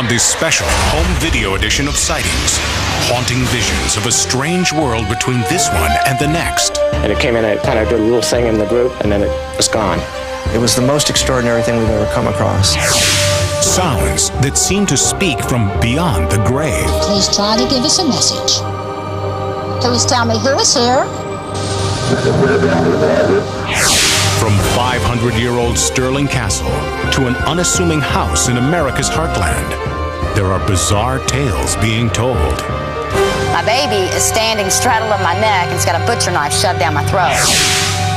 on this special home video edition of Sightings. Haunting visions of a strange world between this one and the next. And it came in, it kind of did a little thing in the group, and then it was gone. It was the most extraordinary thing we've ever come across. Sounds that seem to speak from beyond the grave. Please try to give us a message. Please tell me who is here. From 500-year-old Stirling Castle to an unassuming house in America's heartland, there are bizarre tales being told. My baby is standing straddling my neck and it's got a butcher knife shoved down my throat.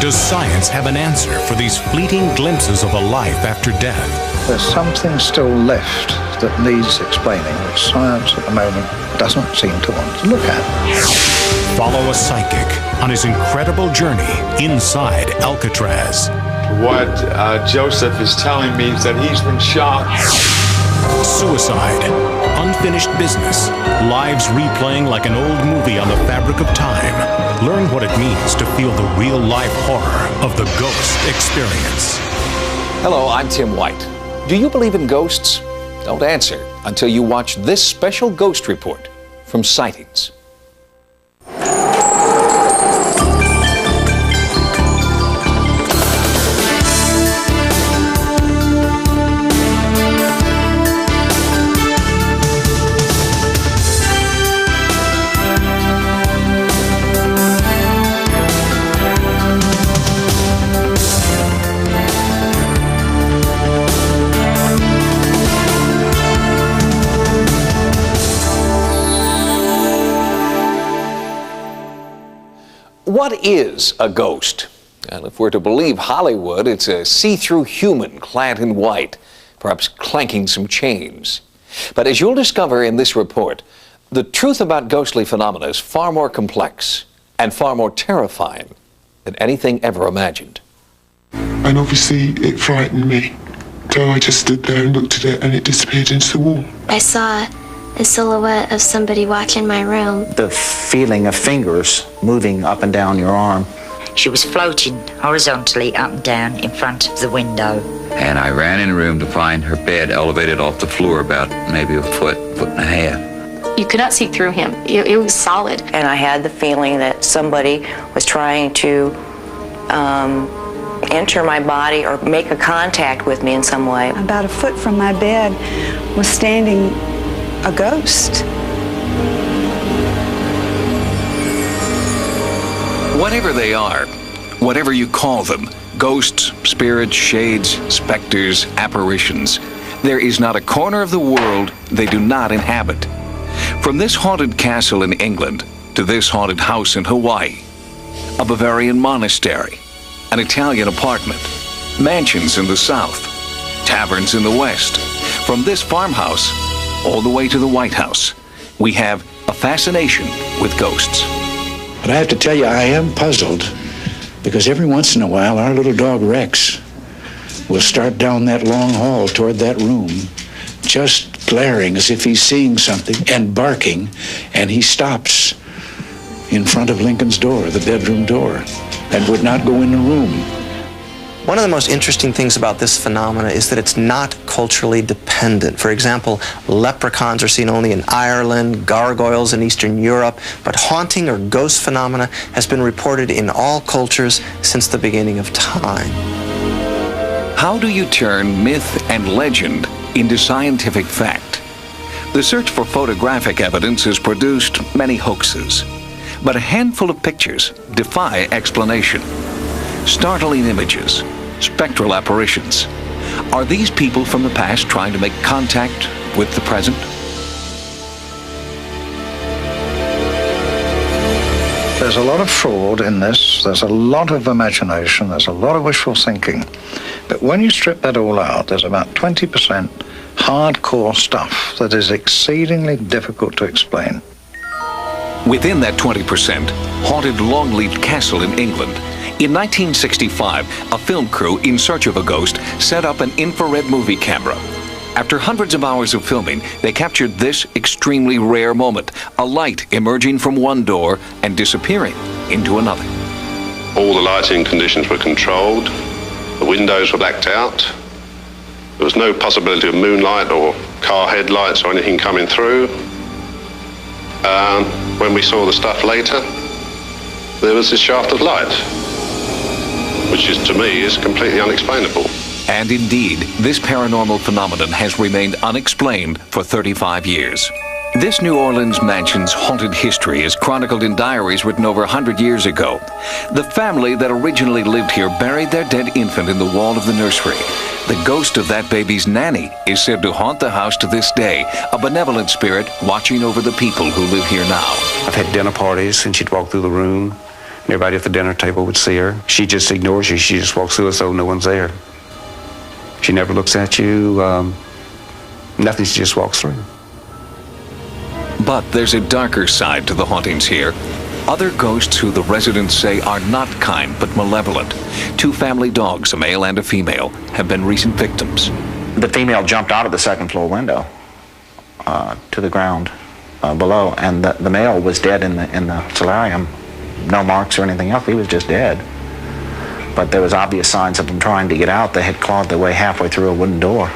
Does science have an answer for these fleeting glimpses of a life after death? There's something still left that needs explaining, which science at the moment doesn't seem to want to look at. Follow a psychic on his incredible journey inside Alcatraz. What Joseph is telling me is that he's been shot. Suicide, unfinished business, lives replaying like an old movie on the fabric of time. Learn what it means to feel the real-life horror of the ghost experience. Hello, I'm Tim White. Do you believe in ghosts? Don't answer until you watch this special ghost report from Sightings. What is a ghost? Well, if we're to believe Hollywood, it's a see-through human clad in white, perhaps clanking some chains. But as you'll discover in this report, the truth about ghostly phenomena is far more complex and far more terrifying than anything ever imagined. And obviously it frightened me. So I just stood there and looked at it and it disappeared into the wall. I saw a silhouette of somebody watching my room. The feeling of fingers moving up and down your arm. She was floating horizontally up and down in front of the window. And I ran in the room to find her bed elevated off the floor about maybe a foot and a half. You could not see through him. It was solid. And I had the feeling that somebody was trying to enter my body or make a contact with me in some way. About a foot from my bed was standing a ghost. Whatever they are, whatever you call them, ghosts, spirits, shades, specters, apparitions, there is not a corner of the world they do not inhabit. From this haunted castle in England to this haunted house in Hawaii, a Bavarian monastery, an Italian apartment, mansions in the south, taverns in the west, from this farmhouse all the way to the White House, we have a fascination with ghosts. But I have to tell you, I am puzzled because every once in a while our little dog Rex will start down that long hall toward that room, just glaring as if he's seeing something and barking, and he stops in front of Lincoln's door, the bedroom door, and would not go in the room. One of the most interesting things about this phenomena is that it's not culturally dependent. For example, leprechauns are seen only in Ireland, gargoyles in Eastern Europe, but haunting or ghost phenomena has been reported in all cultures since the beginning of time. How do you turn myth and legend into scientific fact? The search for photographic evidence has produced many hoaxes, but a handful of pictures defy explanation. Startling images, spectral apparitions. Are these people from the past trying to make contact with the present? There's a lot of fraud in this, there's a lot of imagination, there's a lot of wishful thinking. But when you strip that all out, there's about 20% hardcore stuff that is exceedingly difficult to explain. Within that 20%, haunted Longleat Castle in England. In 1965, a film crew in search of a ghost set up an infrared movie camera. After hundreds of hours of filming, they captured this extremely rare moment, a light emerging from one door and disappearing into another. All the lighting conditions were controlled, the windows were blacked out, there was no possibility of moonlight or car headlights or anything coming through. When we saw the stuff later, there was this shaft of light, which is, to me, is completely unexplainable. And indeed, this paranormal phenomenon has remained unexplained for 35 years. This New Orleans mansion's haunted history is chronicled in diaries written over 100 years ago. The family that originally lived here buried their dead infant in the wall of the nursery. The ghost of that baby's nanny is said to haunt the house to this day, a benevolent spirit watching over the people who live here now. I've had dinner parties, and she'd walk through the room, and everybody at the dinner table would see her. She just ignores you. She just walks through as though no one's there. She never looks at you. Nothing, she just walks through. But there's a darker side to the hauntings here. Other ghosts who the residents say are not kind but malevolent. 2 family dogs, a male and a female, have been recent victims. The female jumped out of the second floor window to the ground below, and the male was dead in the solarium. No marks or anything else. He was just dead. But there was obvious signs of them trying to get out. They had clawed their way halfway through a wooden door.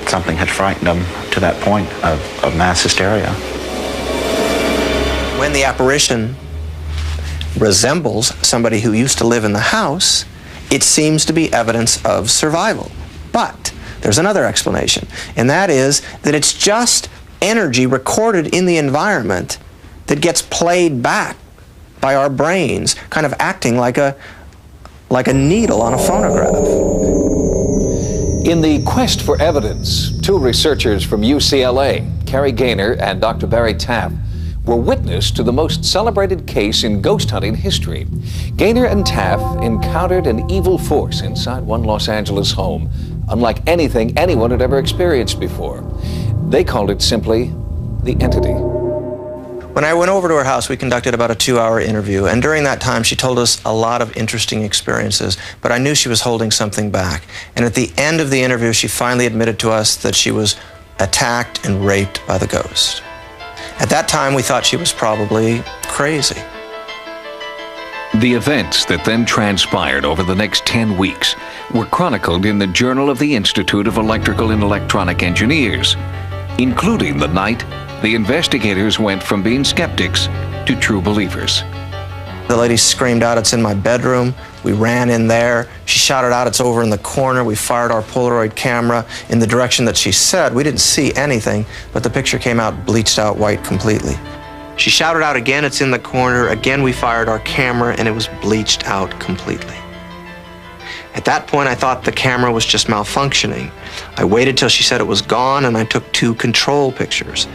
Something had frightened them to that point of mass hysteria. When the apparition resembles somebody who used to live in the house, it seems to be evidence of survival. But there's another explanation, and that is that it's just energy recorded in the environment that gets played back by our brains, kind of acting like a needle on a phonograph. In the quest for evidence, 2 researchers from UCLA, Carrie Gaynor and Dr. Barry Taff, were witness to the most celebrated case in ghost hunting history. Gaynor and Taff encountered an evil force inside one Los Angeles home, unlike anything anyone had ever experienced before. They called it simply the entity. When I went over to her house, we conducted about a 2-hour interview, and during that time she told us a lot of interesting experiences, but I knew she was holding something back. And at the end of the interview, she finally admitted to us that she was attacked and raped by the ghost. At that time, we thought she was probably crazy. The events that then transpired over the next 10 weeks were chronicled in the Journal of the Institute of Electrical and Electronic Engineers, including the night the investigators went from being skeptics to true believers. The lady screamed out, "It's in my bedroom." We ran in there. She shouted out, "It's over in the corner." We fired our Polaroid camera in the direction that she said. We didn't see anything, but the picture came out bleached out white completely. She shouted out again, "It's in the corner." Again, we fired our camera, and it was bleached out completely. At that point, I thought the camera was just malfunctioning. I waited till she said it was gone, and I took 2 control pictures.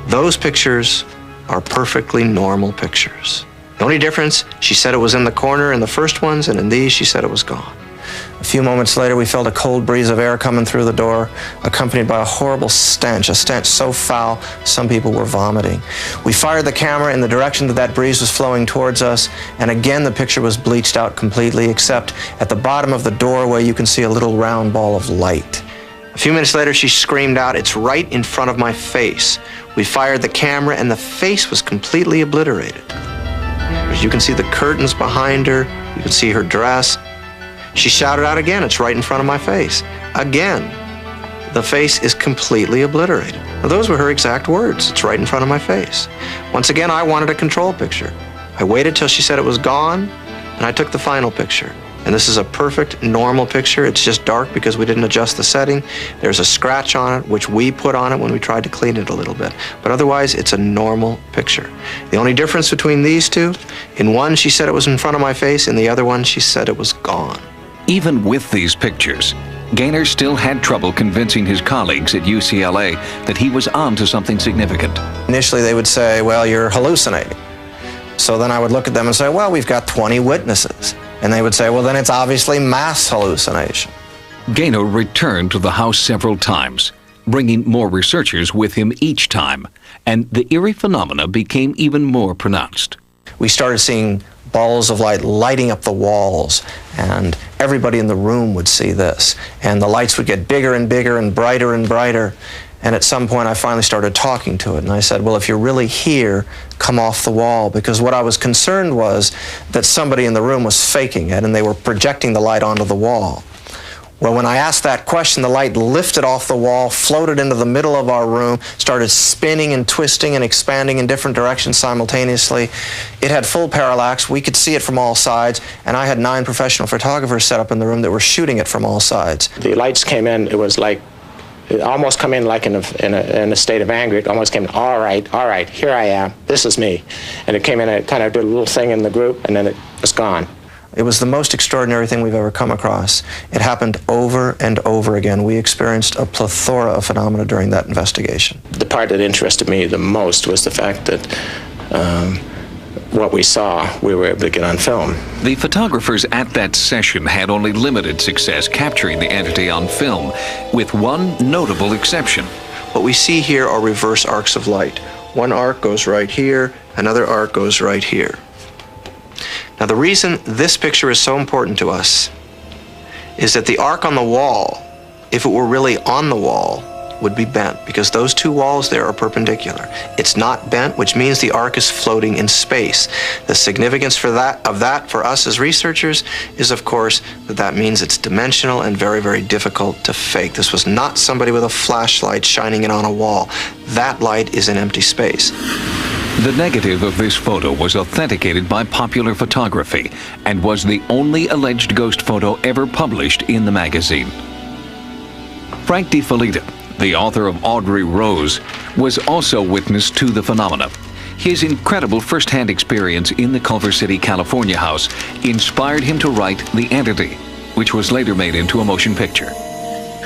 Those pictures are perfectly normal pictures. The only difference, she said it was in the corner in the first ones, and in these, she said it was gone. A few moments later, we felt a cold breeze of air coming through the door, accompanied by a horrible stench, a stench so foul, some people were vomiting. We fired the camera in the direction that breeze was flowing towards us, and again, the picture was bleached out completely, except at the bottom of the doorway, you can see a little round ball of light. A few minutes later, she screamed out, "It's right in front of my face." We fired the camera, and the face was completely obliterated. As you can see the curtains behind her, you can see her dress. She shouted out again, "It's right in front of my face." Again, the face is completely obliterated. Now, those were her exact words, "It's right in front of my face." Once again, I wanted a control picture. I waited till she said it was gone, and I took the final picture. And this is a perfect, normal picture. It's just dark because we didn't adjust the setting. There's a scratch on it, which we put on it when we tried to clean it a little bit. But otherwise, it's a normal picture. The only difference between these 2, in one, she said it was in front of my face. In the other one, she said it was gone. Even with these pictures, Gaynor still had trouble convincing his colleagues at UCLA that he was onto something significant. Initially, they would say, "Well, you're hallucinating." So then I would look at them and say, "Well, we've got 20 witnesses." And they would say, "Well, then it's obviously mass hallucination." Gaynor returned to the house several times, bringing more researchers with him each time, and the eerie phenomena became even more pronounced. We started seeing balls of light lighting up the walls, and everybody in the room would see this. And the lights would get bigger and bigger and brighter. And at some point, I finally started talking to it. And I said, "Well, if you're really here, come off the wall." Because what I was concerned was that somebody in the room was faking it, and they were projecting the light onto the wall. Well, when I asked that question, the light lifted off the wall, floated into the middle of our room, started spinning and twisting and expanding in different directions simultaneously. It had full parallax. We could see it from all sides, and I had 9 professional photographers set up in the room that were shooting it from all sides. The lights came in, it was like, it almost come in like in a state of anger. It almost came in, all right, here I am, this is me. And it came in, it kind of did a little thing in the group, and then it was gone. It was the most extraordinary thing we've ever come across. It happened over and over again. We experienced a plethora of phenomena during that investigation. The part that interested me the most was the fact that what we saw, we were able to get on film. The photographers at that session had only limited success capturing the entity on film, with one notable exception. What we see here are reverse arcs of light. One arc goes right here, another arc goes right here. Now, the reason this picture is so important to us is that the arc on the wall, if it were really on the wall, would be bent, because those 2 walls there are perpendicular. It's not bent, which means the arc is floating in space. The significance of that for us as researchers is, of course, that means it's dimensional and very, very difficult to fake. This was not somebody with a flashlight shining it on a wall. That light is in empty space. The negative of this photo was authenticated by Popular Photography and was the only alleged ghost photo ever published in the magazine. Frank DiFelita, the author of Audrey Rose, was also witness to the phenomena. His incredible first-hand experience in the Culver City, California house inspired him to write The Entity, which was later made into a motion picture.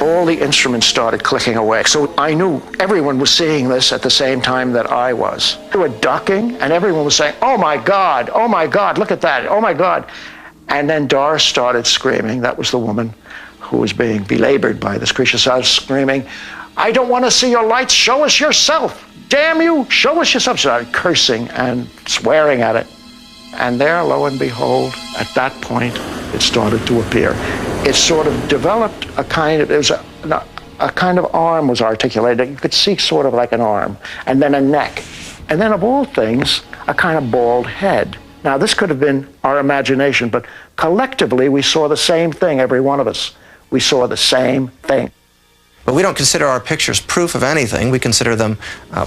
All the instruments started clicking away. So I knew everyone was seeing this at the same time that I was. They were ducking, and everyone was saying, oh my God, look at that, oh my God. And then Doris started screaming. That was the woman who was being belabored by this creature. So I was screaming, I don't want to see your lights, show us yourself. Damn you, show us yourself. She started cursing and swearing at it. And there, lo and behold, at that point, it started to appear. It sort of developed a kind of, a kind of arm was articulated. You could see sort of like an arm, and then a neck. And then of all things, a kind of bald head. Now this could have been our imagination, but collectively we saw the same thing, every one of us. We saw the same thing. But we don't consider our pictures proof of anything. We consider them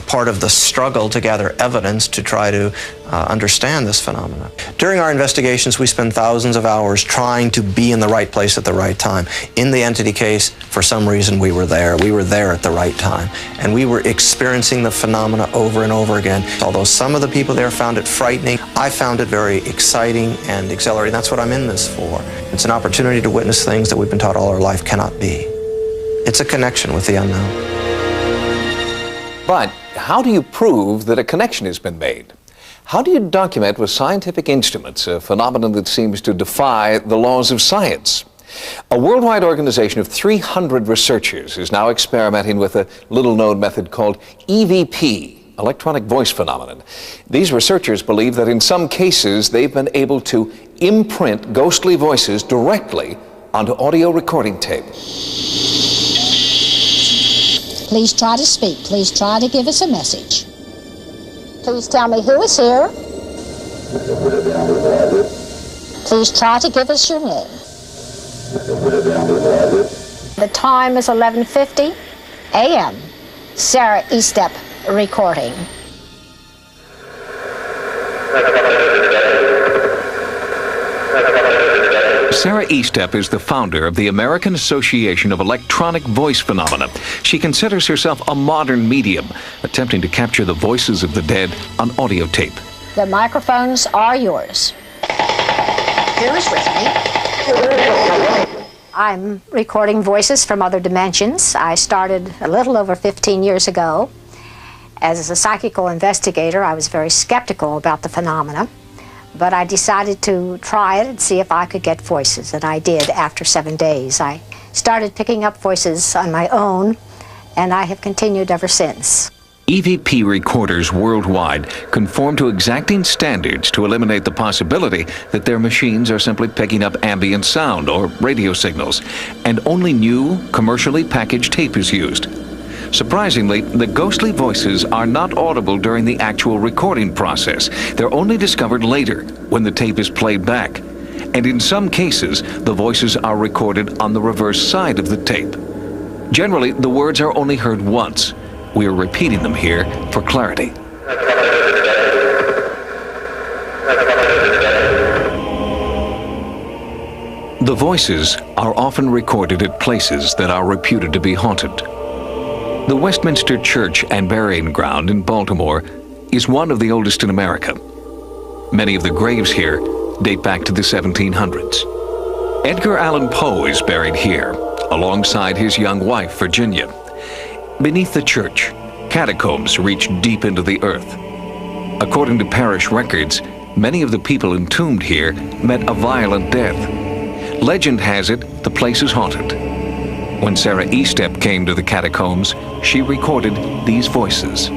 part of the struggle to gather evidence to try to understand this phenomenon. During our investigations, we spend thousands of hours trying to be in the right place at the right time. In the Entity case, for some reason, we were there. We were there at the right time. And we were experiencing the phenomena over and over again. Although some of the people there found it frightening, I found it very exciting and exhilarating. That's what I'm in this for. It's an opportunity to witness things that we've been taught all our life cannot be. It's a connection with the unknown. But how do you prove that a connection has been made? How do you document with scientific instruments a phenomenon that seems to defy the laws of science? A worldwide organization of 300 researchers is now experimenting with a little-known method called EVP, electronic voice phenomenon. These researchers believe that in some cases they've been able to imprint ghostly voices directly onto audio recording tape. Please try to speak. Please try to give us a message. Please tell me who is here. Please try to give us your name. The time is 11:50 a.m. Sarah Estep recording. Sarah Estep is the founder of the American Association of Electronic Voice Phenomena. She considers herself a modern medium, attempting to capture the voices of the dead on audio tape. The microphones are yours. Who is with me? I'm recording voices from other dimensions. I started a little over 15 years ago. As a psychical investigator, I was very skeptical about the phenomena. But I decided to try it and see if I could get voices, and I did after 7 days. I started picking up voices on my own, and I have continued ever since. EVP recorders worldwide conform to exacting standards to eliminate the possibility that their machines are simply picking up ambient sound or radio signals, and only new, commercially packaged tape is used. Surprisingly, the ghostly voices are not audible during the actual recording process. They're only discovered later when the tape is played back. and in some cases, the voices are recorded on the reverse side of the tape. Generally, the words are only heard once. We are repeating them here for clarity. The voices are often recorded at places that are reputed to be haunted. The Westminster Church and Burying Ground in Baltimore is one of the oldest in America. Many of the graves here date back to the 1700s. Edgar Allan Poe is buried here, alongside his young wife, Virginia. Beneath the church, catacombs reach deep into the earth. According to parish records, many of the people entombed here met a violent death. Legend has it the place is haunted. When Sarah Estep came to the catacombs, she recorded these voices.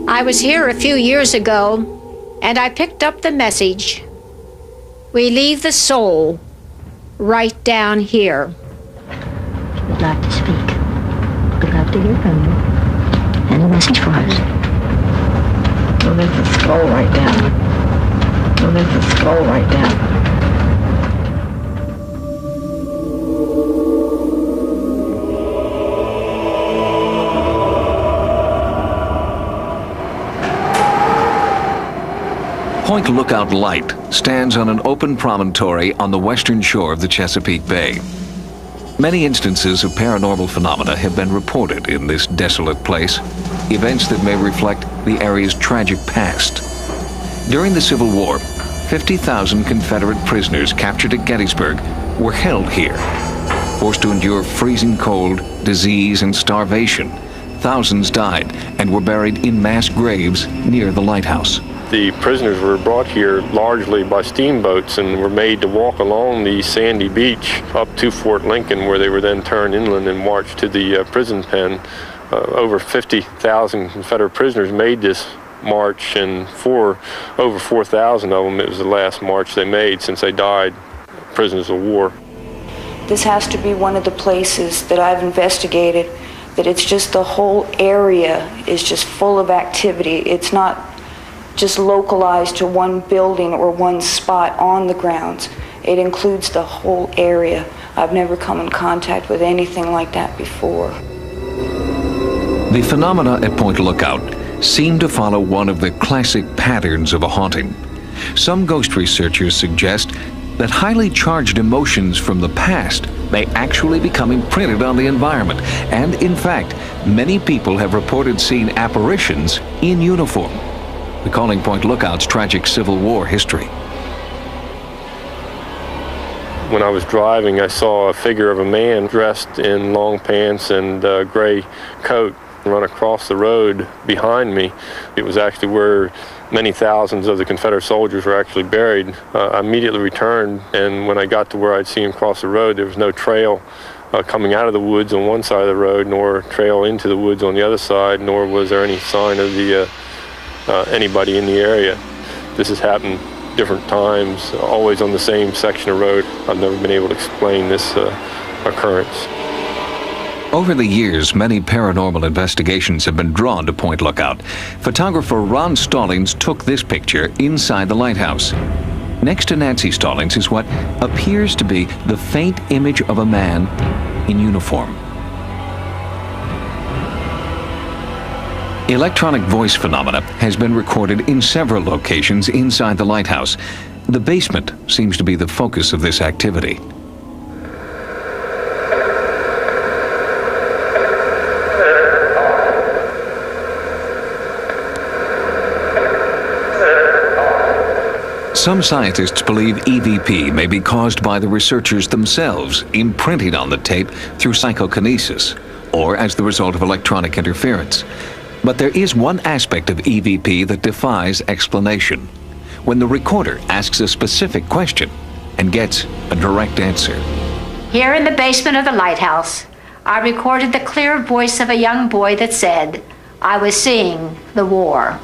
I was here a few years ago, and I picked up the message. We leave the soul right down here. Would like to speak. Would love to hear from you. Any message for us? Well, there's a skull right down. Well, there's a skull right down. Point Lookout Light stands on an open promontory on the western shore of the Chesapeake Bay. Many instances of paranormal phenomena have been reported in this desolate place, events that may reflect the area's tragic past. During the Civil War, 50,000 Confederate prisoners captured at Gettysburg were held here. Forced to endure freezing cold, disease, and starvation, thousands died and were buried in mass graves near the lighthouse. The prisoners were brought here largely by steamboats and were made to walk along the sandy beach up to Fort Lincoln, where they were then turned inland and marched to the prison pen. Over 50,000 Confederate prisoners made this march, and for over 4,000 of them, it was the last march they made since they died prisoners of war. This has to be one of the places that I've investigated, that it's just the whole area is just full of activity. It's not just localized to one building or one spot on the grounds. It includes the whole area. I've never come in contact with anything like that before. The phenomena at Point Lookout seem to follow one of the classic patterns of a haunting. Some ghost researchers suggest that highly charged emotions from the past may actually become imprinted on the environment, and in fact, many people have reported seeing apparitions in uniform, recalling Point Lookout's tragic Civil War history. When I was driving, I saw a figure of a man dressed in long pants and a gray coat run across the road behind me. It was actually where many thousands of the Confederate soldiers were actually buried. I immediately returned, and when I got to where I'd seen him cross the road, there was no trail coming out of the woods on one side of the road, nor trail into the woods on the other side, nor was there any sign of anybody in the area. This has happened different times, always on the same section of road. I've never been able to explain this occurrence. Over the years, many paranormal investigations have been drawn to Point Lookout. Photographer Ron Stallings took this picture inside the lighthouse. Next to Nancy Stallings is what appears to be the faint image of a man in uniform. Electronic voice phenomena has been recorded in several locations inside the lighthouse. The basement seems to be the focus of this activity. Some scientists believe EVP may be caused by the researchers themselves imprinting on the tape through psychokinesis, or as the result of electronic interference. But there is one aspect of EVP that defies explanation: when the recorder asks a specific question and gets a direct answer. Here in the basement of the lighthouse, I recorded the clear voice of a young boy that said, "I was seeing the war."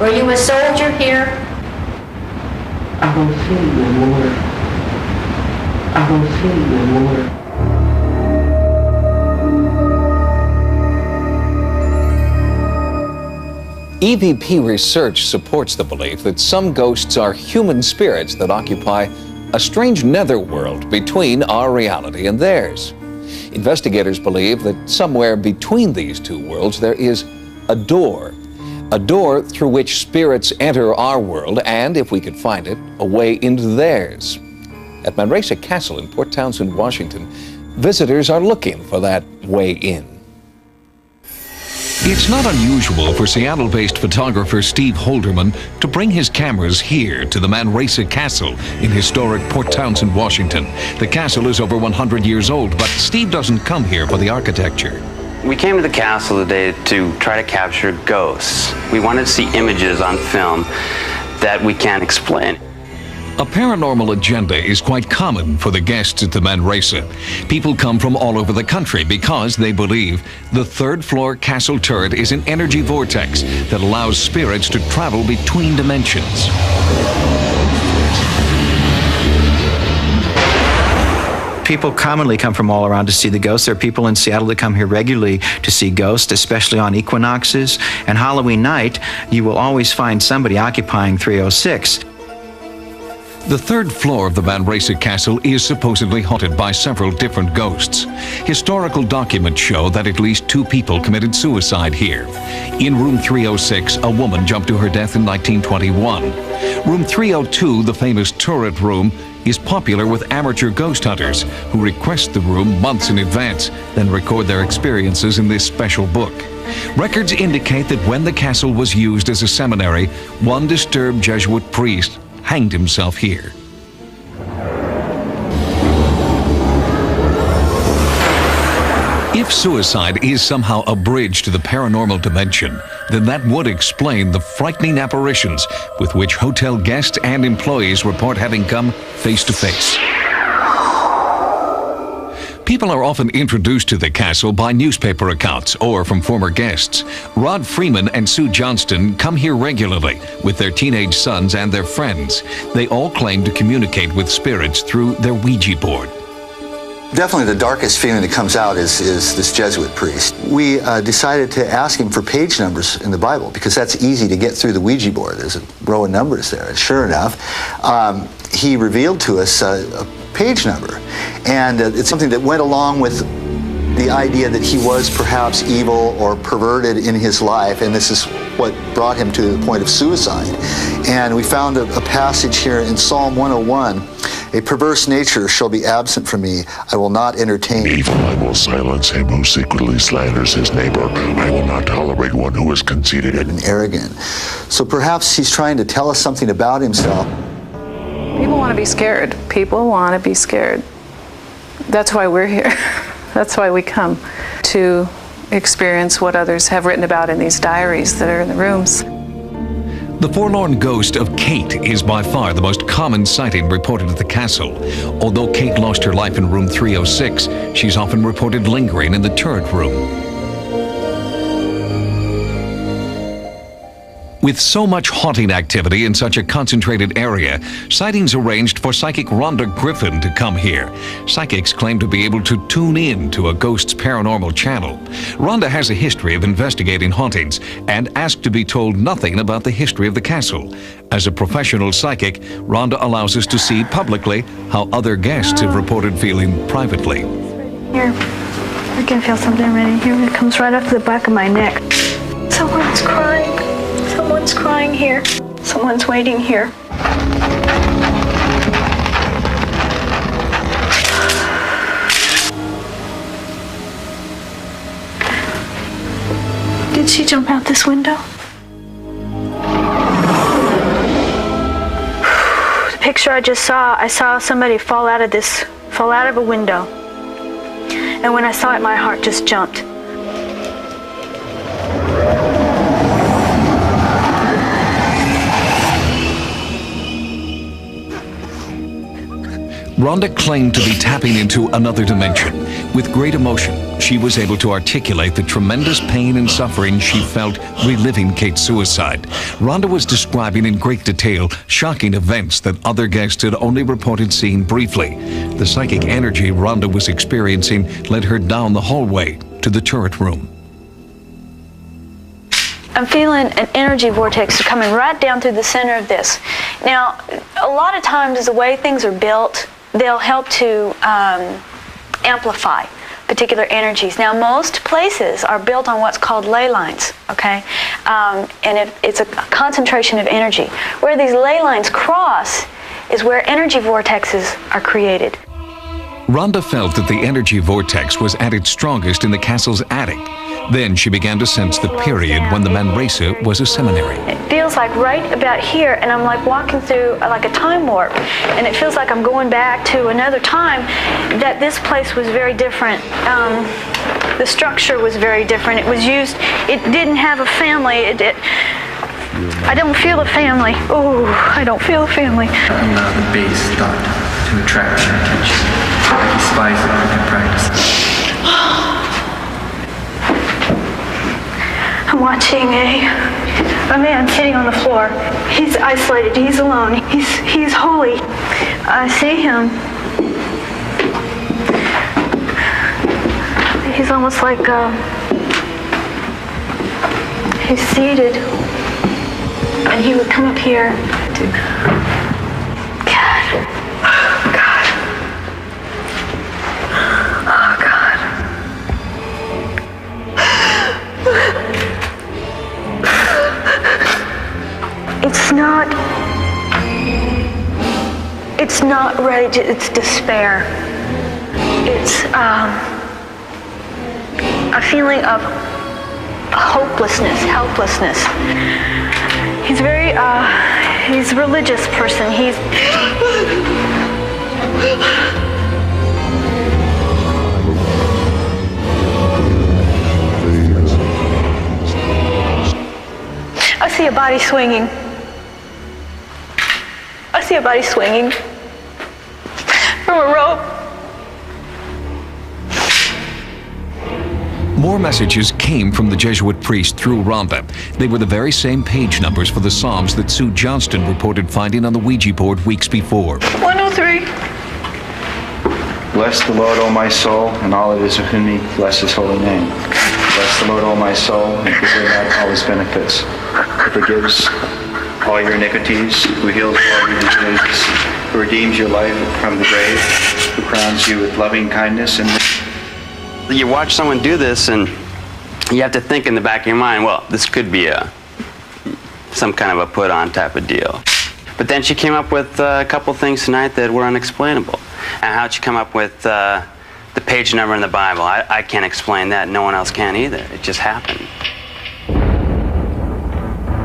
Were you a soldier here? I was seeing the war. I'm going to swim in the water. EVP research supports the belief that some ghosts are human spirits that occupy a strange netherworld between our reality and theirs. Investigators believe that somewhere between these two worlds there is a door through which spirits enter our world and, if we could find it, a way into theirs. At Manresa Castle in Port Townsend, Washington, visitors are looking for that way in. It's not unusual for Seattle-based photographer Steve Holderman to bring his cameras here to the Manresa Castle in historic Port Townsend, Washington. The castle is over 100 years old, but Steve doesn't come here for the architecture. We came to the castle today to try to capture ghosts. We wanted to see images on film that we can't explain. A paranormal agenda is quite common for the guests at the Manresa. People come from all over the country because they believe the third-floor castle turret is an energy vortex that allows spirits to travel between dimensions. People commonly come from all around to see the ghosts. There are people in Seattle that come here regularly to see ghosts, especially on equinoxes. And Halloween night, you will always find somebody occupying 306. The third floor of the Manresa Castle is supposedly haunted by several different ghosts. Historical documents show that at least 2 people committed suicide here. In room 306, a woman jumped to her death in 1921. Room 302, the famous turret room, is popular with amateur ghost hunters who request the room months in advance, then record their experiences in this special book. Records indicate that when the castle was used as a seminary, one disturbed Jesuit priest hanged himself here. If suicide is somehow a bridge to the paranormal dimension, then that would explain the frightening apparitions with which hotel guests and employees report having come face to face. People are often introduced to the castle by newspaper accounts or from former guests. Rod Freeman and Sue Johnston come here regularly with their teenage sons and their friends. They all claim to communicate with spirits through their Ouija board. Definitely the darkest feeling that comes out is this Jesuit priest. We decided to ask him for page numbers in the Bible because that's easy to get through the Ouija board. There's a row of numbers there. And sure enough, he revealed to us a page number. And it's something that went along with the idea that he was perhaps evil or perverted in his life, and this is what brought him to the point of suicide. And we found a passage here in Psalm 101. A perverse nature shall be absent from me. I will not entertain. Evil I will silence him who secretly slanders his neighbor. I will not tolerate one who is conceited and arrogant. So perhaps he's trying to tell us something about himself. People want to be scared. People want to be scared. That's why we're here. That's why we come, to experience what others have written about in these diaries that are in the rooms. The forlorn ghost of Kate is by far the most common sighting reported at the castle. Although Kate lost her life in room 306, she's often reported lingering in the turret room. With so much haunting activity in such a concentrated area, Sightings arranged for psychic Rhonda Griffin to come here. Psychics claim to be able to tune in to a ghost's paranormal channel. Rhonda has a history of investigating hauntings and asked to be told nothing about the history of the castle. As a professional psychic, Rhonda allows us to see publicly how other guests have reported feeling privately. Here, I can feel something right here. It comes right up to the back of my neck. Someone's crying. Someone's crying here. Someone's waiting here. Did she jump out this window? The picture I just saw, I saw somebody fall out of a window. And when I saw it, my heart just jumped. Rhonda claimed to be tapping into another dimension, With great emotion, she was able to articulate the tremendous pain and suffering she felt reliving Kate's suicide. Rhonda was describing in great detail shocking events that other guests had only reported seeing briefly. The psychic energy Rhonda was experiencing led her down the hallway to the turret room. I'm feeling an energy vortex coming right down through the center of this. Now, a lot of times the way things are built, they'll help to amplify particular energies. Now, most places are built on what's called ley lines, okay? And it's a concentration of energy. Where these ley lines cross is where energy vortexes are created. Rhonda felt that the energy vortex was at its strongest in the castle's attic. Then she began to sense the period when the Manresa was a seminary. It feels like right about here, and I'm like walking through like a time warp, and it feels like I'm going back to another time that this place was very different. The structure was very different. It was used, it didn't have a family. I don't feel a family. Oh, I don't feel a family. Allow the base thought to attract your attention. I despise it when you practice. I'm watching a man sitting on the floor. He's isolated. He's alone. He's holy. I see him. He's almost like he's seated, and he would come up here. God. God. Oh God. It's not rage, it's despair. It's a feeling of hopelessness, helplessness. He's he's a religious person. I see a body swinging. I see a body swinging from a rope. More messages came from the Jesuit priest through Rhonda. They were the very same page numbers for the Psalms that Sue Johnston reported finding on the Ouija board weeks before. 103. Bless the Lord, O my soul, and all that is within me, bless his holy name. Bless the Lord, O my soul, and forget not all his benefits, who forgives all your iniquities, who heals all your diseases, who redeems your life from the grave, who crowns you with loving kindness and You watch someone do this, and you have to think in the back of your mind, well, this could be some kind of a put-on type of deal. But then she came up with a couple things tonight that were unexplainable. And how'd she come up with the page number in the Bible? I can't explain that. No one else can either. It just happened.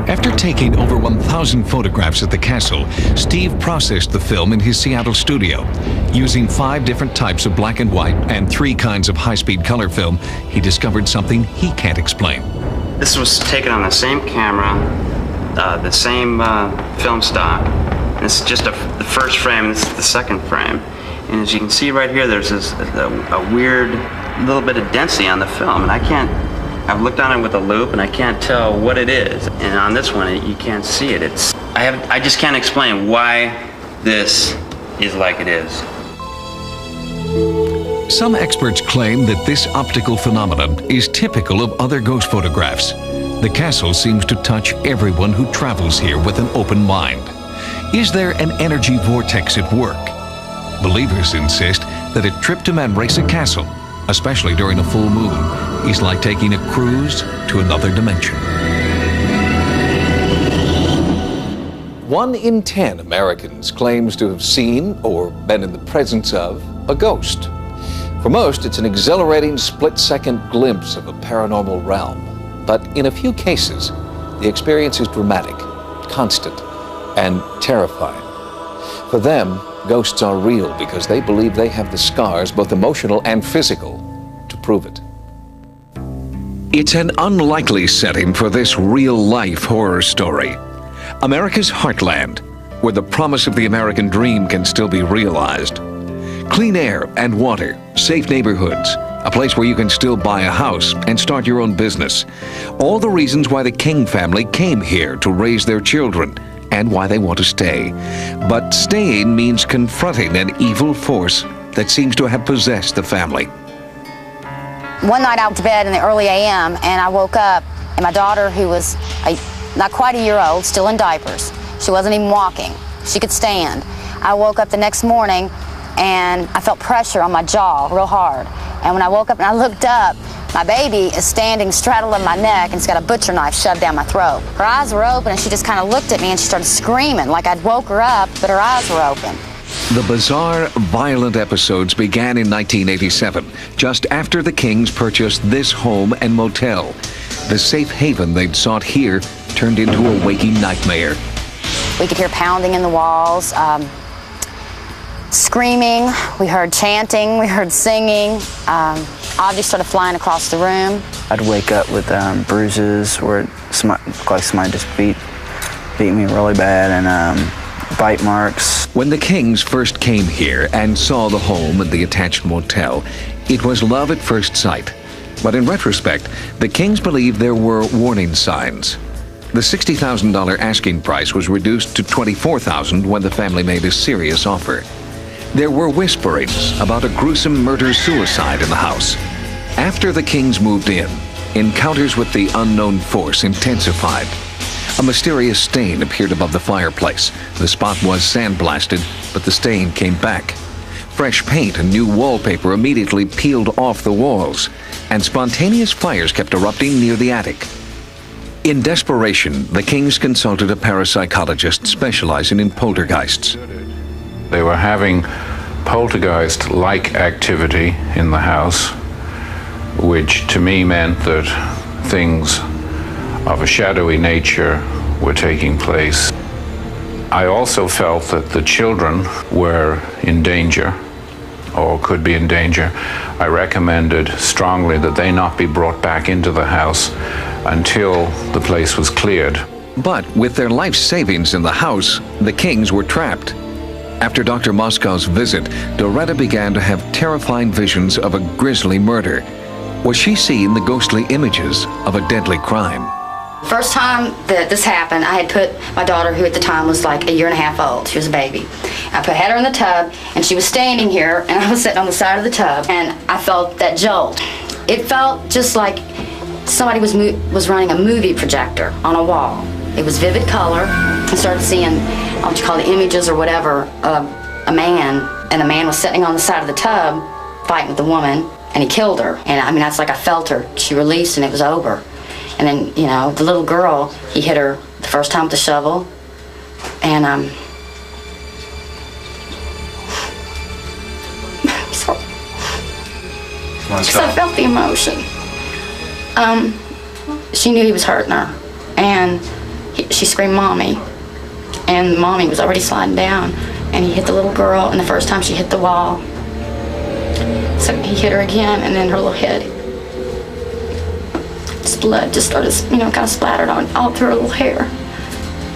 After taking over 1,000 photographs at the castle, Steve processed the film in his Seattle studio. Using 5 different types of black and white and 3 kinds of high-speed color film, he discovered something he can't explain. This was taken on the same camera, the same film stock. This is just the first frame, this is the second frame. And as you can see right here, there's a weird little bit of density on the film, and I've looked on it with a loupe, and I can't tell what it is. And on this one, you can't see it. I just can't explain why this is like it is. Some experts claim that this optical phenomenon is typical of other ghost photographs. The castle seems to touch everyone who travels here with an open mind. Is there an energy vortex at work? Believers insist that a trip to Manresa Castle, especially during a full moon, is like taking a cruise to another dimension. 1 in 10 Americans claims to have seen or been in the presence of a ghost. For most, it's an exhilarating split-second glimpse of a paranormal realm. But in a few cases, the experience is dramatic, constant, and terrifying. For them, ghosts are real because they believe they have the scars, both emotional and physical, to prove it. It's an unlikely setting for this real-life horror story. America's heartland, where the promise of the American dream can still be realized. Clean air and water, safe neighborhoods, a place where you can still buy a house and start your own business. All the reasons why the King family came here to raise their children and why they want to stay. But staying means confronting an evil force that seems to have possessed the family. One night I went to bed in the early a.m. and I woke up and my daughter, who was not quite a year old, still in diapers, she wasn't even walking, she could stand. I woke up the next morning and I felt pressure on my jaw real hard. And when I woke up and I looked up, my baby is standing straddling my neck and it's got a butcher knife shoved down my throat. Her eyes were open and she just kind of looked at me and she started screaming like I'd woke her up, but her eyes were open. The bizarre, violent episodes began in 1987, just after the Kings purchased this home and motel. The safe haven they'd sought here turned into a waking nightmare. We could hear pounding in the walls, screaming, we heard chanting, we heard singing. Objects started flying across the room. I'd wake up with bruises where somebody just beat me really bad, and bite marks. When the Kings first came here and saw the home and the attached motel, it was love at first sight. But in retrospect, the Kings believed there were warning signs. The $60,000 asking price was reduced to $24,000 when the family made a serious offer. There were whisperings about a gruesome murder-suicide in the house. After the Kings moved in, encounters with the unknown force intensified. A mysterious stain appeared above the fireplace. The spot was sandblasted, but the stain came back. Fresh paint and new wallpaper immediately peeled off the walls, and spontaneous fires kept erupting near the attic. In desperation, the Kings consulted a parapsychologist specializing in poltergeists. They were having poltergeist-like activity in the house, which to me meant that things of a shadowy nature were taking place. I also felt that the children were in danger, or could be in danger. I recommended strongly that they not be brought back into the house until the place was cleared. But with their life savings in the house, the Kings were trapped. After Dr. Moscow's visit, Doretta began to have terrifying visions of a grisly murder. Was she seeing the ghostly images of a deadly crime? First time that this happened, I had put my daughter, who at the time was like a year and a half old, she was a baby. I had her in the tub, and she was standing here, and I was sitting on the side of the tub, and I felt that jolt. It felt just like somebody was running a movie projector on a wall. It was vivid color. I started seeing, what you call the images or whatever, of a man, and the man was sitting on the side of the tub fighting with the woman, and he killed her. And I mean, that's like I felt her. She released, and it was over. And then, you know, the little girl, he hit her the first time with the shovel, and sorry. Because I felt the emotion. She knew he was hurting her, and she screamed, "Mommy," and Mommy was already sliding down, and he hit the little girl, and the first time she hit the wall, so he hit her again, and then her little head, blood just started, you know, kind of splattered on all through her little hair,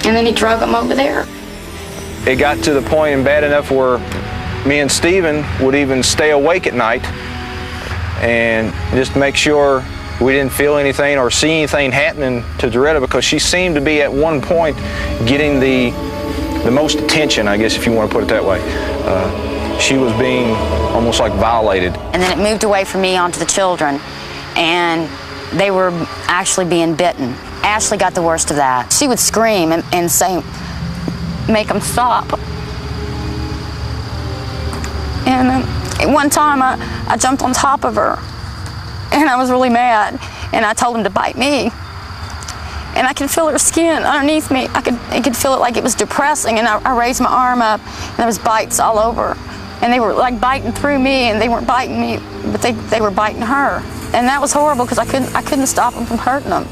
and then he drug him over there. It got to the point and bad enough where me and Stephen would even stay awake at night and just make sure we didn't feel anything or see anything happening to Doretta, because she seemed to be at one point getting the most attention, I guess, if you want to put it that way. She was being almost like violated. And then it moved away from me onto the children, and they were actually being bitten. Ashley got the worst of that. She would scream and say, "Make them stop." And one time I jumped on top of her, and I was really mad, and I told him to bite me. And I could feel her skin underneath me. I could feel it like it was depressing, and I raised my arm up, and there was bites all over. And they were like biting through me, and they weren't biting me, but they were biting her. And that was horrible, because I couldn't stop them from hurting them.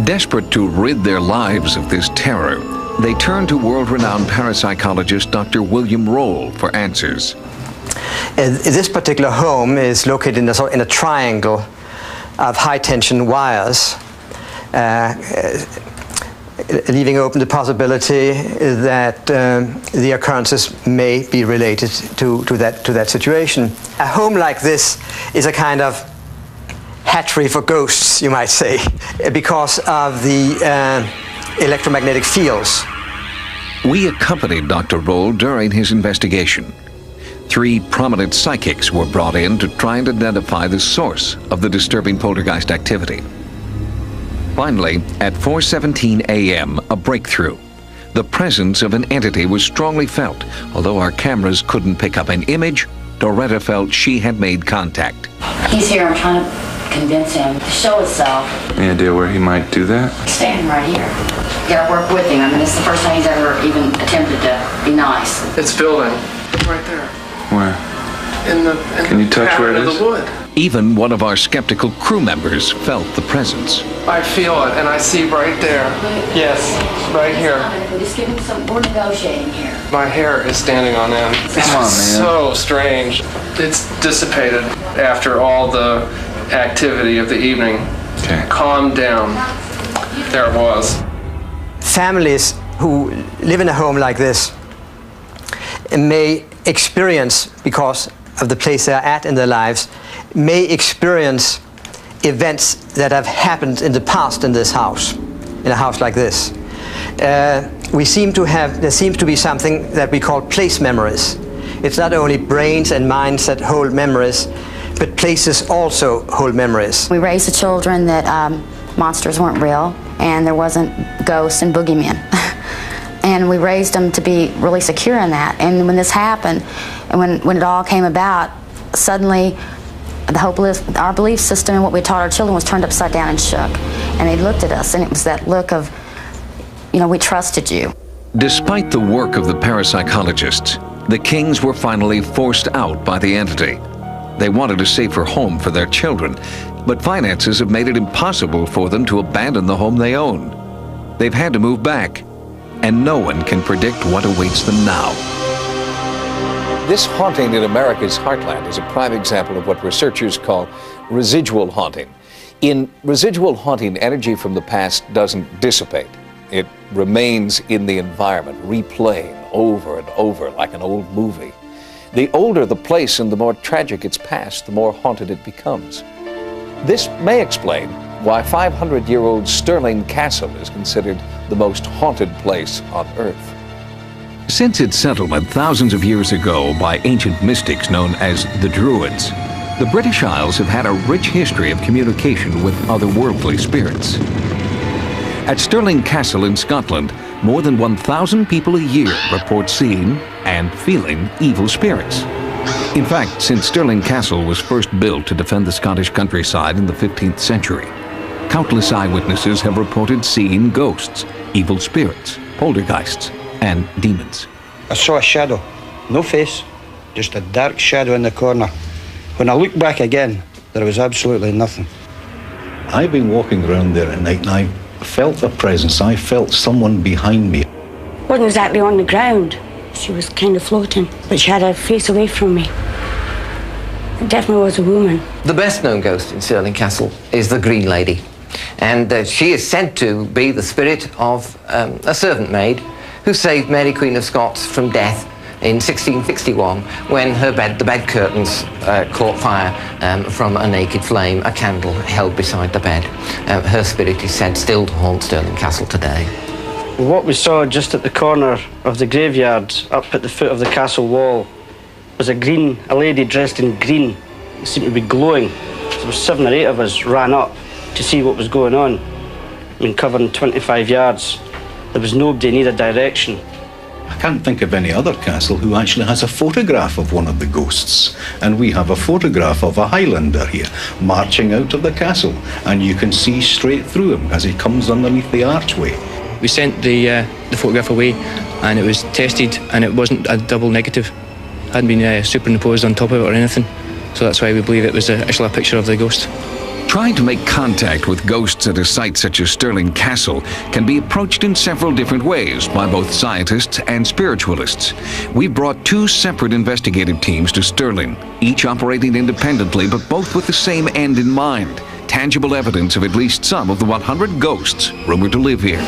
Desperate to rid their lives of this terror, they turned to world-renowned parapsychologist Dr. William Roll for answers. This particular home is located in a triangle of high-tension wires. leaving open the possibility that the occurrences may be related to that situation. A home like this is a kind of hatchery for ghosts, you might say, because of the electromagnetic fields. We accompanied Dr. Roll during his investigation. 3 prominent psychics were brought in to try and identify the source of the disturbing poltergeist activity. Finally, at 4:17 a.m., a breakthrough. The presence of an entity was strongly felt. Although our cameras couldn't pick up an image, Doretta felt she had made contact. He's here. I'm trying to convince him to show himself. Any idea where he might do that? He's standing right here. You gotta work with him. I mean, it's the first time he's ever even attempted to be nice. It's building. Right there. Where? Can you touch where it is? The wood. Even one of our skeptical crew members felt the presence. I feel it, and I see right there. Yes, right here. We're just giving we're negotiating here. My hair is standing on end. Come on, man. So strange. It's dissipated after all the activity of the evening. Okay. Calm down. There it was. Families who live in a home like this may experience, because of the place they are at in their lives, may experience events that have happened in the past in this house, in a house like this. There seems to be something that we call place memories. It's not only brains and minds that hold memories, but places also hold memories. We raised the children that monsters weren't real and there wasn't ghosts and boogeymen. And we raised them to be really secure in that. And when this happened, and when it all came about, suddenly our belief system and what we taught our children was turned upside down and shook. And they looked at us, and it was that look of, we trusted you. Despite the work of the parapsychologists, the Kings were finally forced out by the entity. They wanted a safer home for their children, but finances have made it impossible for them to abandon the home they own. They've had to move back, and no one can predict what awaits them now. This haunting in America's heartland is a prime example of what researchers call residual haunting. In residual haunting, energy from the past doesn't dissipate. It remains in the environment, replaying over and over like an old movie. The older the place and the more tragic its past, the more haunted it becomes. This may explain why 500-year-old Stirling Castle is considered the most haunted place on Earth. Since its settlement thousands of years ago by ancient mystics known as the Druids, the British Isles have had a rich history of communication with otherworldly spirits. At Stirling Castle in Scotland, more than 1,000 people a year report seeing and feeling evil spirits. In fact, since Stirling Castle was first built to defend the Scottish countryside in the 15th century, countless eyewitnesses have reported seeing ghosts, evil spirits, poltergeists, and demons. I saw a shadow, no face, just a dark shadow in the corner. When I looked back again, there was absolutely nothing. I've been walking around there at night and I felt a presence. I felt someone behind me. Wasn't exactly on the ground. She was kind of floating, but she had her face away from me. It definitely was a woman. The best known ghost in Stirling Castle is the Green Lady. And she is said to be the spirit of a servant maid who saved Mary Queen of Scots from death in 1661 when the bed curtains caught fire from a naked flame, a candle held beside the bed. Her spirit is said still to haunt Stirling Castle today. What we saw just at the corner of the graveyard, up at the foot of the castle wall, was a lady dressed in green. It seemed to be glowing. There were 7 or 8 of us ran up to see what was going on. Covering 25 yards. There was nobody in either direction. I can't think of any other castle who actually has a photograph of one of the ghosts. And we have a photograph of a Highlander here, marching out of the castle. And you can see straight through him as he comes underneath the archway. We sent the photograph away and it was tested and it wasn't a double negative. It hadn't been superimposed on top of it or anything. So that's why we believe it was actually a picture of the ghost. Trying to make contact with ghosts at a site such as Stirling Castle can be approached in several different ways by both scientists and spiritualists. We brought 2 separate investigative teams to Stirling, each operating independently but both with the same end in mind: tangible evidence of at least some of the 100 ghosts rumored to live here.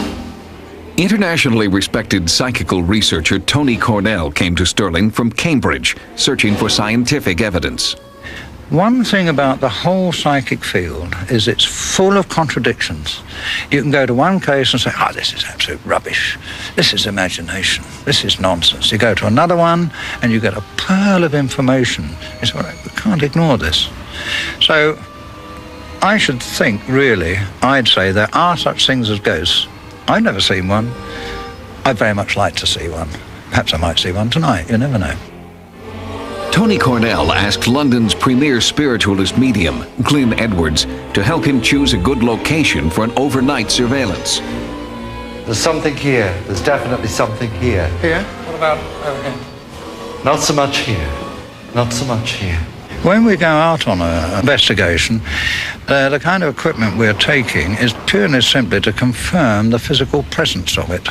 Internationally respected psychical researcher Tony Cornell came to Stirling from Cambridge, searching for scientific evidence. One thing about the whole psychic field is it's full of contradictions. You can go to one case and say, oh, this is absolute rubbish. This is imagination. This is nonsense. You go to another one and you get a pearl of information. You say, well, we can't ignore this. So I should think, really, I'd say there are such things as ghosts. I've never seen one. I'd very much like to see one. Perhaps I might see one tonight. You never know. Tony Cornell asked London's premier spiritualist medium, Glyn Edwards, to help him choose a good location for an overnight surveillance. There's something here. There's definitely something here. Here? What about over here? Not so much here. Not so much here. When we go out on an investigation, the kind of equipment we're taking is purely simply to confirm the physical presence of it.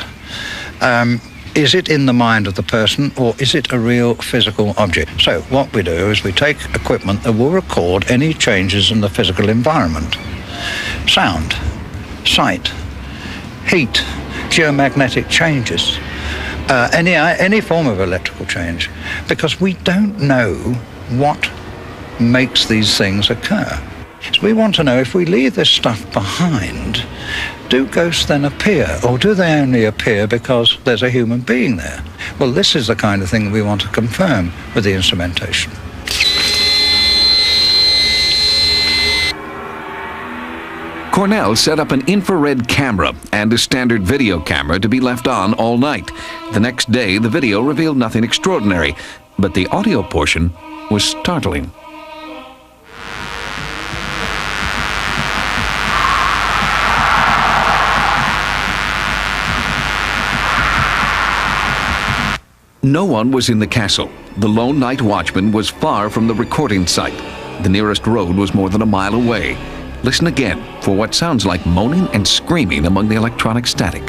Is it in the mind of the person, or is it a real physical object? So what we do is we take equipment that will record any changes in the physical environment. Sound, sight, heat, geomagnetic changes, any form of electrical change, because we don't know what makes these things occur. So we want to know, if we leave this stuff behind, do ghosts then appear, or do they only appear because there's a human being there? Well, this is the kind of thing we want to confirm with the instrumentation. Cornell set up an infrared camera and a standard video camera to be left on all night. The next day, the video revealed nothing extraordinary, but the audio portion was startling. No one was in the castle. The lone night watchman was far from the recording site. The nearest road was more than a mile away. Listen again for what sounds like moaning and screaming among the electronic static.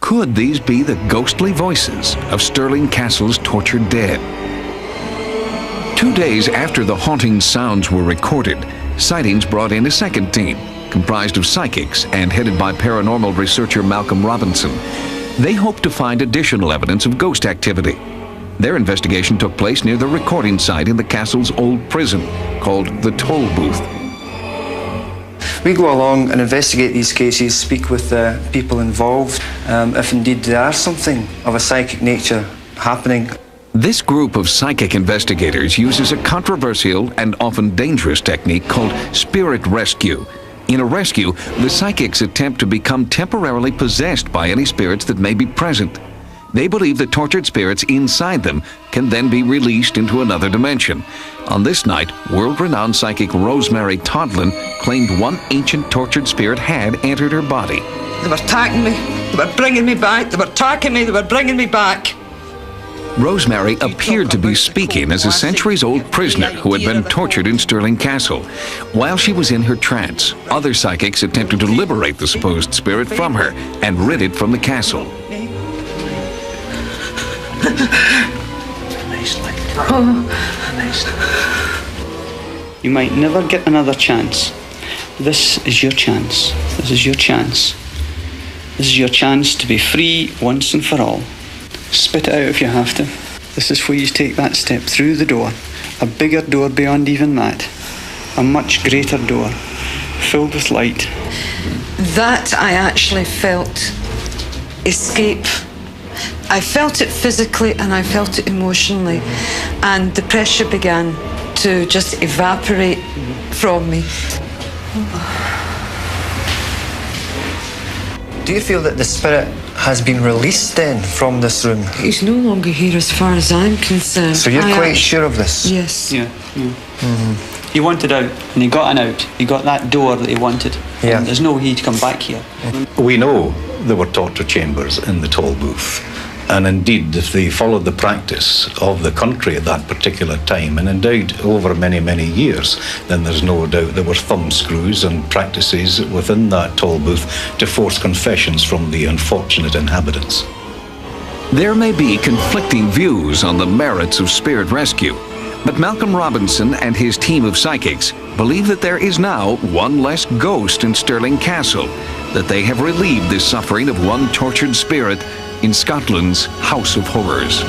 Could these be the ghostly voices of Stirling Castle's tortured dead? 2 days after the haunting sounds were recorded, Sightings brought in a second team, comprised of psychics and headed by paranormal researcher Malcolm Robinson. They hoped to find additional evidence of ghost activity. Their investigation took place near the recording site in the castle's old prison, called the Toll Booth. We go along and investigate these cases, speak with the people involved, if indeed there are something of a psychic nature happening. This group of psychic investigators uses a controversial and often dangerous technique called spirit rescue. In a rescue, the psychics attempt to become temporarily possessed by any spirits that may be present. They believe the tortured spirits inside them can then be released into another dimension. On this night, world-renowned psychic Rosemary Todlin claimed one ancient tortured spirit had entered her body. They were attacking me, they were bringing me back, they were attacking me, they were bringing me back. Rosemary appeared to be speaking as a centuries-old prisoner who had been tortured in Stirling Castle. While she was in her trance, other psychics attempted to liberate the supposed spirit from her and rid it from the castle. You might never get another chance. This is your chance. This is your chance. This is your chance to be free once and for all. Spit it out if you have to. This is where you take that step through the door. A bigger door beyond even that. A much greater door, filled with light. That I actually felt escape. I felt it physically and I felt it emotionally. And the pressure began to just evaporate from me. Do you feel that the spirit has been released then from this room? He's no longer here as far as I'm concerned. So you're quite sure of this? Yes. Yeah. He wanted out and he got an out. He got that door that he wanted. Yeah. And there's no way to come back here. We know there were torture chambers in the Toll Booth. And indeed, if they followed the practice of the country at that particular time, and indeed over many, many years, then there's no doubt there were thumbscrews and practices within that toll booth to force confessions from the unfortunate inhabitants. There may be conflicting views on the merits of spirit rescue. But Malcolm Robinson and his team of psychics believe that there is now one less ghost in Stirling Castle, that they have relieved the suffering of one tortured spirit in Scotland's House of Horrors.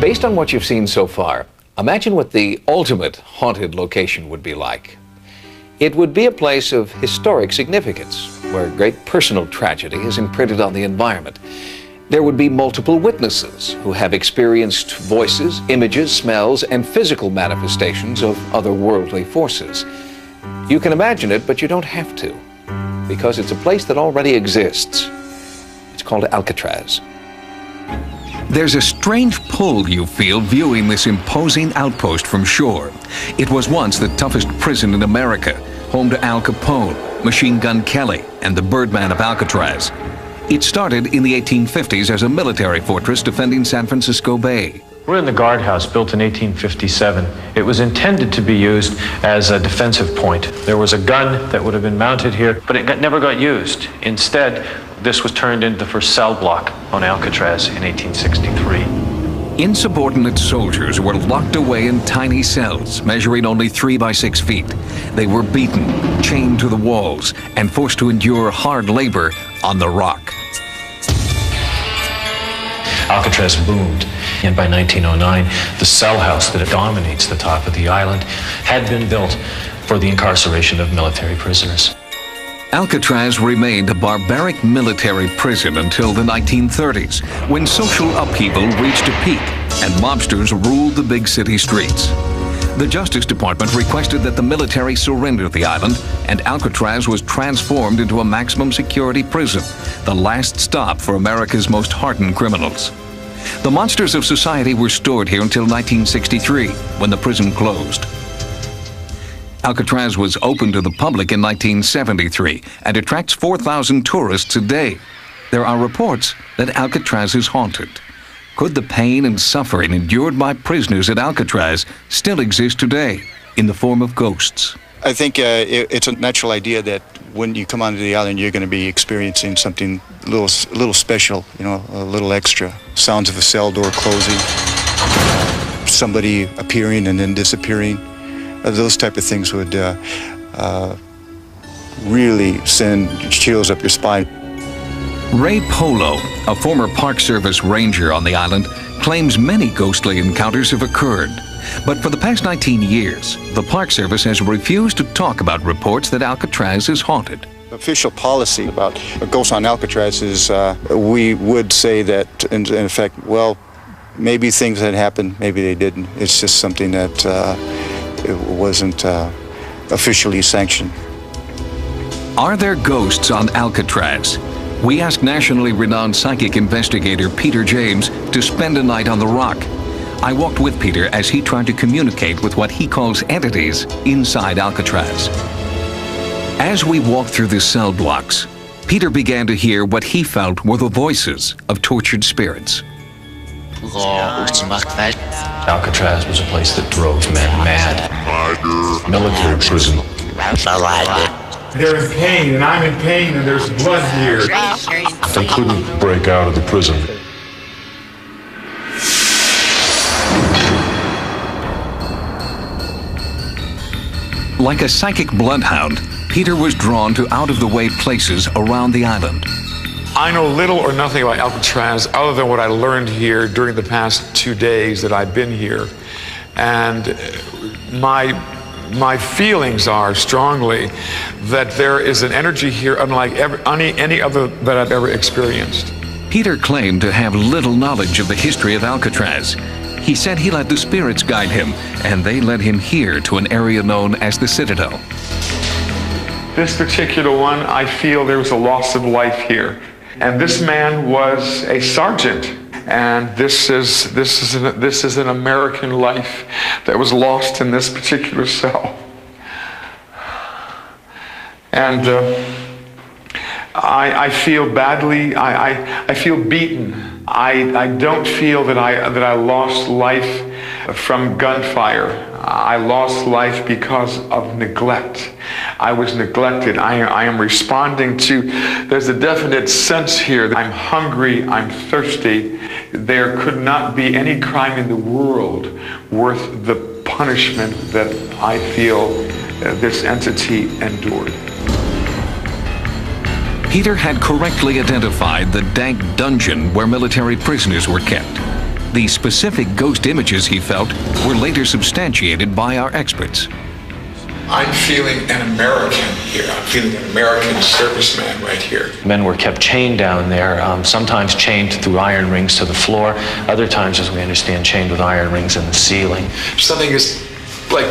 Based on what you've seen so far, imagine what the ultimate haunted location would be like. It would be a place of historic significance, where great personal tragedy is imprinted on the environment. There would be multiple witnesses who have experienced voices, images, smells, and physical manifestations of otherworldly forces. You can imagine it, but you don't have to, because it's a place that already exists. It's called Alcatraz. There's a strange pull you feel viewing this imposing outpost from shore. It was once the toughest prison in America, home to Al Capone, Machine Gun Kelly, and the Birdman of Alcatraz. It started in the 1850s as a military fortress defending San Francisco Bay. We're in the guardhouse, built in 1857. It was intended to be used as a defensive point. There was a gun that would have been mounted here, but it never got used. Instead, this was turned into the first cell block on Alcatraz in 1863. Insubordinate soldiers were locked away in tiny cells, measuring only 3 by 6 feet. They were beaten, chained to the walls, and forced to endure hard labor on the rock. Alcatraz boomed, and by 1909, the cell house that dominates the top of the island had been built for the incarceration of military prisoners. Alcatraz remained a barbaric military prison until the 1930s, when social upheaval reached a peak and mobsters ruled the big city streets. The Justice Department requested that the military surrender the island, and Alcatraz was transformed into a maximum security prison, the last stop for America's most hardened criminals. The monsters of society were stored here until 1963, when the prison closed. Alcatraz was opened to the public in 1973 and attracts 4,000 tourists a day. There are reports that Alcatraz is haunted. Could the pain and suffering endured by prisoners at Alcatraz still exist today in the form of ghosts? I think it's a natural idea that when you come onto the island, you're going to be experiencing something a little special, you know, a little extra. Sounds of a cell door closing, somebody appearing and then disappearing. Those type of things would really send chills up your spine. Ray Polo, a former Park Service ranger on the island, claims many ghostly encounters have occurred. But for the past 19 years, the Park Service has refused to talk about reports that Alcatraz is haunted. Official policy about ghosts on Alcatraz is we would say that, in effect, well, maybe things had happened, maybe they didn't. It's just something that it wasn't officially sanctioned. Are there ghosts on Alcatraz? We asked nationally renowned psychic investigator Peter James to spend a night on the rock. I walked with Peter as he tried to communicate with what he calls entities inside Alcatraz. As we walked through the cell blocks, Peter began to hear what he felt were the voices of tortured spirits. Alcatraz was a place that drove men mad. Military prison. They're in pain, and I'm in pain, and there's blood here. They couldn't break out of the prison. Like a psychic bloodhound, Peter was drawn to out-of-the-way places around the island. I know little or nothing about Alcatraz other than what I learned here during the past 2 days that I've been here. And my feelings are strongly that there is an energy here unlike any other that I've ever experienced. Peter claimed to have little knowledge of the history of Alcatraz. He said he let the spirits guide him, and they led him here to an area known as the Citadel. This particular one, I feel there was a loss of life here. And this man was a sergeant. And this is an American life that was lost in this particular cell. And I feel badly. I feel beaten. I don't feel that I lost life from gunfire. I lost life because of neglect. I was neglected. I am responding to, there's a definite sense here that I'm hungry, I'm thirsty, there could not be any crime in the world worth the punishment that I feel this entity endured. Peter had correctly identified the dank dungeon where military prisoners were kept. The specific ghost images he felt were later substantiated by our experts. I'm feeling an American here. I'm feeling an American serviceman right here. Men were kept chained down there, sometimes chained through iron rings to the floor, other times, as we understand, chained with iron rings in the ceiling. Something is like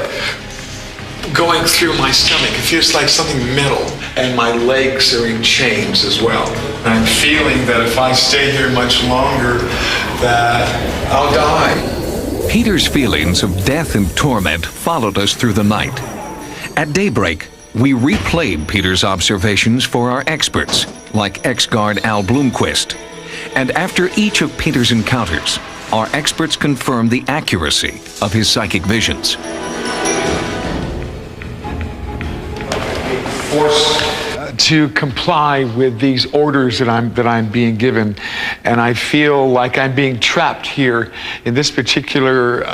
going through my stomach. It feels like something metal, and my legs are in chains as well. And I'm feeling that if I stay here much longer, that I'll die. Peter's feelings of death and torment followed us through the night. At daybreak, we replayed Peter's observations for our experts, like ex-guard Al Bloomquist. And after each of Peter's encounters, our experts confirmed the accuracy of his psychic visions. Forced to comply with these orders that I'm being given, and I feel like I'm being trapped here in this particular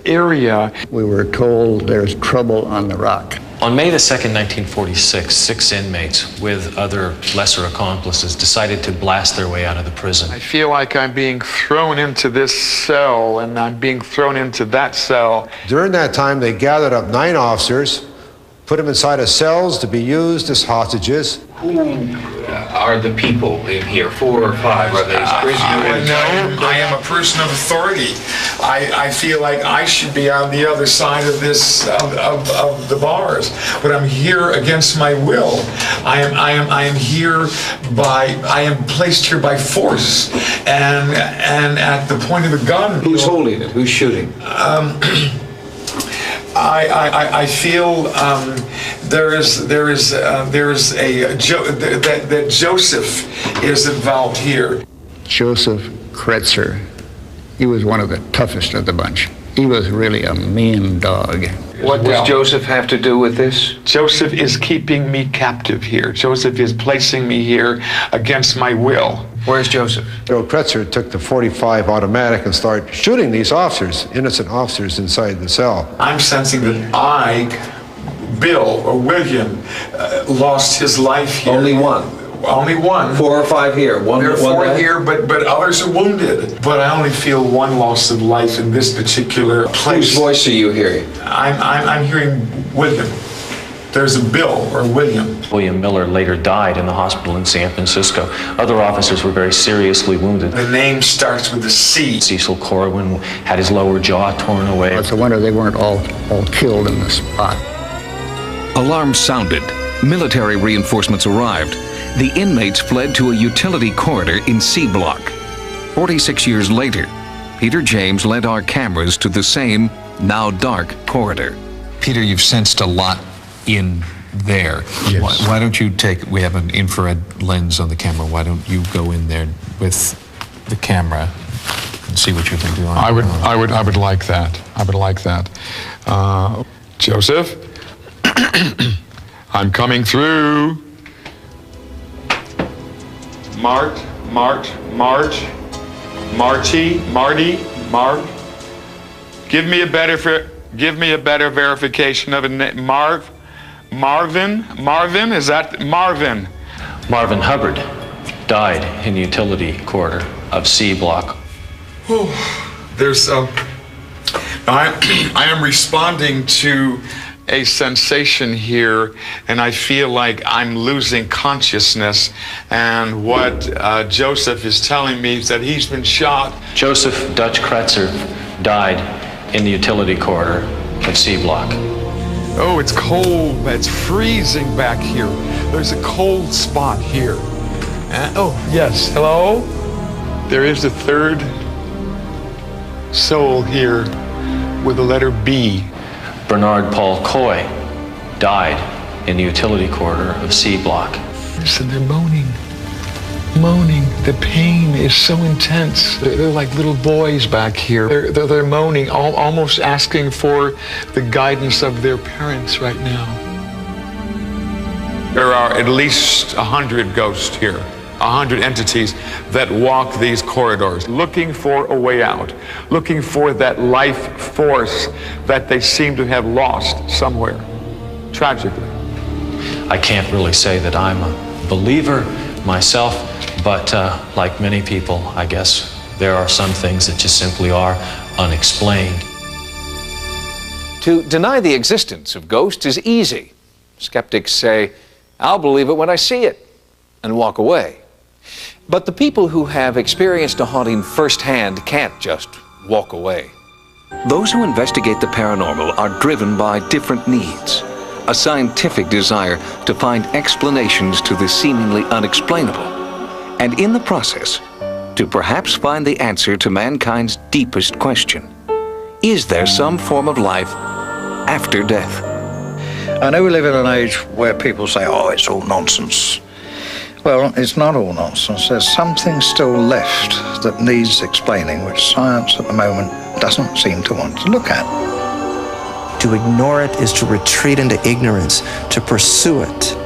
area. We were told there's trouble on the rock. On May the 2nd, 1946, 6 inmates with other lesser accomplices decided to blast their way out of the prison. I feel like I'm being thrown into this cell, and I'm being thrown into that cell. During that time, they gathered up 9 officers, put them inside of cells to be used as hostages. Who are the people in here? 4 or 5? Are they prisoners? No, I am a person of authority. I feel like I should be on the other side of this of the bars, but I'm here against my will. I am here I am placed here by force, and at the point of the gun. Who's holding it? Who's shooting? I feel that Joseph is involved here. Joseph Kretzer, he was one of the toughest of the bunch. He was really a mean dog. What does Joseph have to do with this? Joseph is keeping me captive here. Joseph is placing me here against my will. Where's Joseph? General Kretzer took the .45 automatic and started shooting these officers, innocent officers inside the cell. I'm sensing that I, Bill or William, lost his life here. Only one? Only one. 4 or 5 here. There are 4 here, but others are wounded. But I only feel one loss of life in this particular place. Whose voice are you hearing? I'm hearing William. There's a Bill or William. William Miller later died in the hospital in San Francisco. Other officers were very seriously wounded. The name starts with a C. Cecil Corwin had his lower jaw torn away. It's a wonder they weren't all killed in the spot. Alarms sounded. Military reinforcements arrived. The inmates fled to a utility corridor in C Block. 46 years later, Peter James led our cameras to the same, now dark, corridor. Peter, you've sensed a lot in there. Yes. Why don't you we have an infrared lens on the camera. Why don't you go in there with the camera and see what you can do on I would like that. I would like that. Joseph, I'm coming through. Marty, Mark. Give me a better verification of a name. Marvin, is that Marvin? Marvin Hubbard died in the utility corridor of C Block. I am responding to a sensation here, and I feel like I'm losing consciousness. And what Joseph is telling me is that he's been shot. Joseph Dutch Kretzer died in the utility corridor of C Block. Oh, it's cold. It's freezing back here. There's a cold spot here. Oh, yes. Hello? There is a third soul here with the letter B. Bernard Paul Coy died in the utility corridor of C Block. Listen, they're moaning. The pain is so intense. They're like little boys back here. They're moaning, almost asking for the guidance of their parents right now. There are at least 100 ghosts here. 100 entities that walk these corridors, looking for a way out, looking for that life force that they seem to have lost somewhere, tragically. I can't really say that I'm a believer myself, but like many people, I guess, there are some things that just simply are unexplained. To deny the existence of ghosts is easy. Skeptics say, I'll believe it when I see it, and walk away. But the people who have experienced a haunting firsthand can't just walk away. Those who investigate the paranormal are driven by different needs. A scientific desire to find explanations to the seemingly unexplainable, and in the process, to perhaps find the answer to mankind's deepest question. Is there some form of life after death? I know we live in an age where people say, oh, it's all nonsense. Well, it's not all nonsense. There's something still left that needs explaining, which science at the moment doesn't seem to want to look at. To ignore it is to retreat into ignorance. To pursue it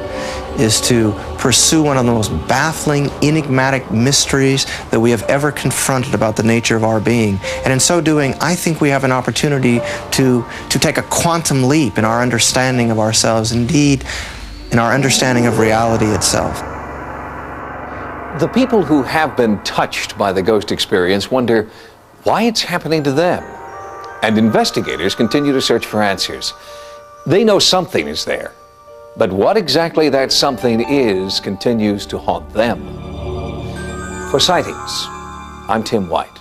is to pursue one of the most baffling, enigmatic mysteries that we have ever confronted about the nature of our being. And in so doing, I think we have an opportunity to take a quantum leap in our understanding of ourselves, indeed, in our understanding of reality itself. The people who have been touched by the ghost experience wonder why it's happening to them. And investigators continue to search for answers. They know something is there, but what exactly that something is continues to haunt them. For Sightings, I'm Tim White.